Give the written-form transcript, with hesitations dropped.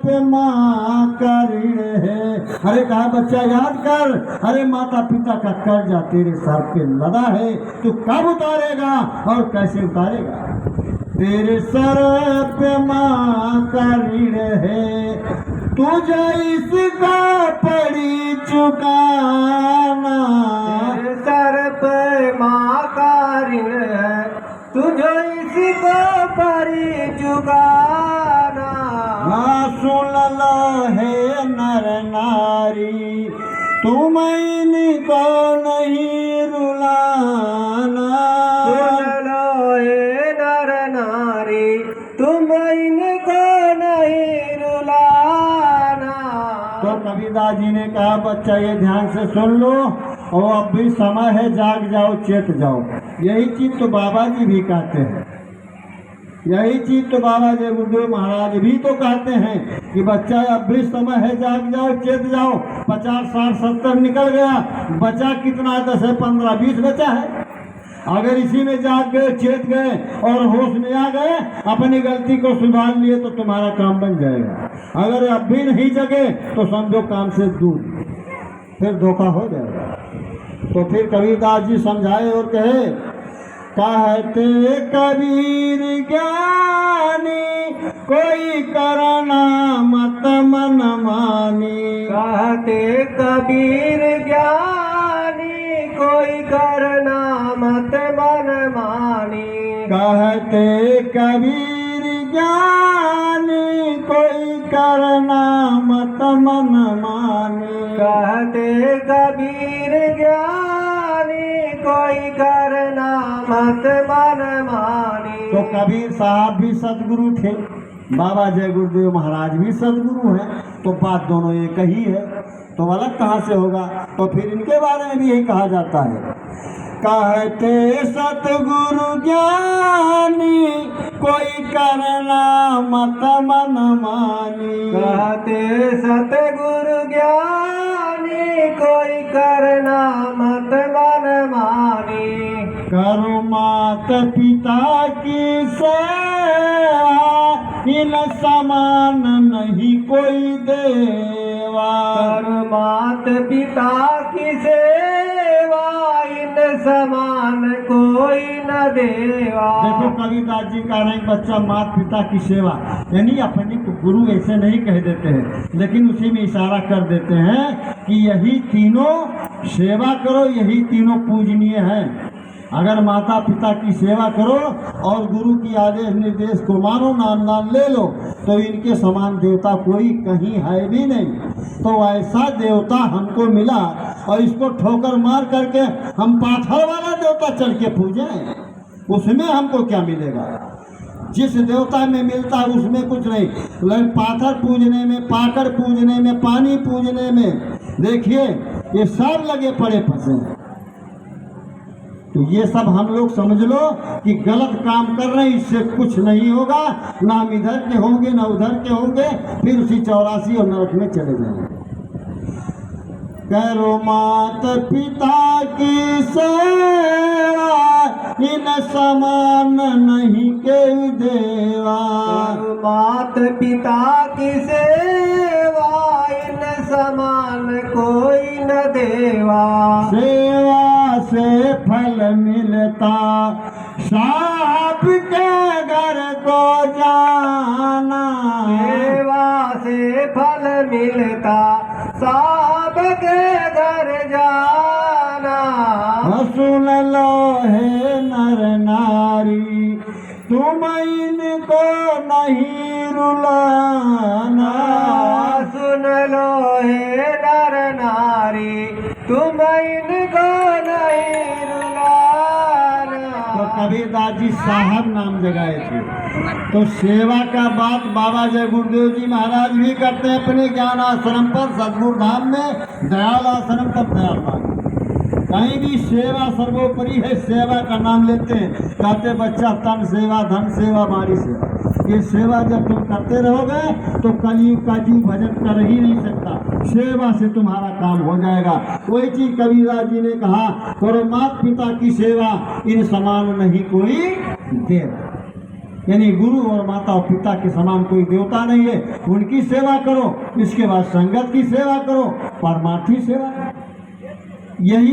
माँ का ऋण है। अरे कहा बच्चा याद कर, अरे माता पिता का कर्जा तेरे सर पे लदा है, तू कब उतारेगा और कैसे उतारेगा। तेरे सर पे माँ का ऋण है, तुझे इसका पड़ी चुकाना। तेरे सर पे माँ का ऋण है, तुझे इसका पड़ी चुकाना। सुन लो है नर नारी, तुम इनको नहीं रुलाना। सुन लो हे नर नारी, तुम इनको नहीं रुलाना। तो कबीरदास जी ने कहा बच्चा ये ध्यान से सुन लो, और अब भी समय है, जाग जाओ चेत जाओ। यही चीज तो बाबा जी भी कहते हैं, यही चीज तो बाबा जय गुरुदेव महाराज भी तो कहते हैं कि बच्चा अब भी समय है, जाग जाओ चेत जाओ। 50 60 70 निकल गया, बचा कितना 10 है 15 20 बचा है। अगर इसी में जाग गए, चेत गए और होश में आ गए, अपनी गलती को सुधार लिए तो तुम्हारा काम बन जाएगा। अगर अब भी नहीं जगे तो समझो काम से दूर, फिर धोखा हो जाएगा। तो फिर कबीरदास जी समझाए और कहे, कहते कबीर ज्ञानी कोई करना मत मन मानी। कहते कबीर ज्ञानी कोई करना मत मन मानी। कहते कबीर ज्ञानी कोई करना मत मन मानी। कहते कबीर ज्ञानी कोई करना मत मन मानी। तो कबीर साहब भी सतगुरु थे, बाबा जय गुरुदेव महाराज भी सतगुरु हैं, तो बात दोनों एक ही है, तो अलग कहाँ से होगा। तो फिर इनके बारे में भी यही कहा जाता है, कहते सतगुरु ज्ञानी कोई करना मत मन मानी। कहते सतगुरु ज्ञानी कोई करना मत मन मानी। करो मात पिता की सेवा, इन समान नहीं कोई देवा। करो मात पिता की सेवा, इन समान कोई न देवा। देखो कबीरदास जी कह रहे हैं बच्चा माता पिता की सेवा, यानी अपने को गुरु ऐसे नहीं कह देते हैं, लेकिन उसी में इशारा कर देते हैं कि यही तीनों सेवा करो, यही तीनों पूजनीय हैं। अगर माता पिता की सेवा करो और गुरु की आदेश निर्देश को मानो, नाम दान ले लो, तो इनके समान देवता कोई कहीं है भी नहीं। तो ऐसा देवता हमको मिला और इसको ठोकर मार करके हम पाथर वाला देवता चल के पूजें, उसमें हमको क्या मिलेगा। जिस देवता में मिलता है उसमें कुछ नहीं, लेकिन पाथर पूजने में, पाकड़ पूजने में, पानी पूजने में, देखिए ये सब लगे पड़े फंसे हैं। तो ये सब हम लोग समझ लो कि गलत काम कर रहे हैं, इससे कुछ नहीं होगा, ना हम इधर के होंगे ना उधर के होंगे, फिर उसी 84 और नरक में चले जाएंगे। करो मात पिता की सेवा, इन समान नहीं कोई देवा। करो मात पिता की सेवा, इन समान कोई न देवा। सेवा से फल मिलता, साहब के घर को जाना। सेवा से फल मिलता, साहब के घर जाना। सुन लो है नर नारी, तुम इनको नहीं रुलाना। सुन लो हे नर नारी, तुम इनको नहीं रुलाना। तो कबीरदास जी साहब नाम जगाए थे। तो सेवा का बात बाबा जय गुरुदेव जी महाराज भी करते हैं अपने ज्ञान आश्रम पर, सदगुरु धाम में, दयाल आश्रम पर दयाल। कहीं भी सेवा सर्वोपरि है, सेवा का नाम लेते हैं, कहते बच्चा तन सेवा धन सेवा मारी सेवा। ये सेवा जब तुम करते रहोगे तो कलयुग का जीव भजन कर ही नहीं सकता, सेवा से तुम्हारा काम हो जाएगा। वही चीज कबीरदास जी ने कहा, करो माता पिता की सेवा, इन समान नहीं कोई देवा। यानी गुरु और माता और पिता के समान कोई देवता नहीं है, उनकी सेवा करो। इसके बाद संगत की सेवा करो, परमार्थी सेवा करो। यही